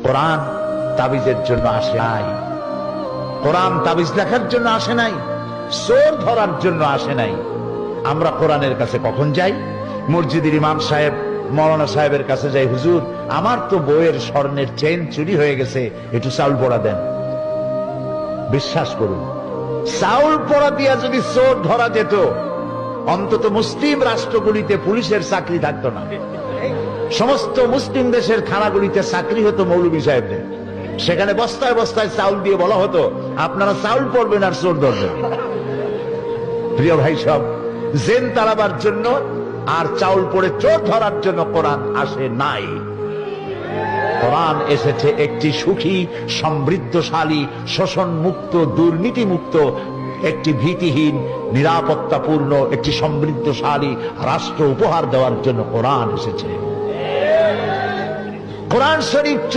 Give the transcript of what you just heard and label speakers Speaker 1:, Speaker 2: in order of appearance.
Speaker 1: কোরআন তাবিজের জন্য আসে নাই, কোরআন তাবিজ লেখার জন্য আসে নাই, চোর ধরার জন্য আসে নাই। আমরা কোরআনের কাছে কখন যাই? মসজিদের ইমাম সাহেব, মৌলানা সাহেবের কাছে যাই, হুজুর আমার তো বইয়ের স্বর্ণের চেন চুরি হয়ে গেছে, একটু চাউল পোড়া দেন। বিশ্বাস করুন, চাউল পোড়া দিয়া যদি চোর ধরা যেত, অন্তত মুসলিম রাষ্ট্রগুলিতে পুলিশের চাকরি থাকতো না। সমস্ত মুসলিম দেশের থানাগুলিতে চাকরি হতো মৌলভী সাহেবদের। সেখানে বস্তায় বস্তায় চাউল দিয়ে বলা হতো, আপনারা চাউল পড়বেন আর চোর ধরবেন। প্রিয় ভাই সব, জেন তাড়াবার জন্য আর চাউল পড়ে চোর ধরার জন্য কোরআন আসে নাই। কোরআন এসেছে একটি সুখী, সমৃদ্ধশালী, শোষণ মুক্ত, দুর্নীতি মুক্ত, একটি ভীতিহীন, নিরাপত্তাপূর্ণ, একটি সমৃদ্ধশালী রাষ্ট্র উপহার দেওয়ার জন্য কোরআন এসেছে। কোরআন শরীফ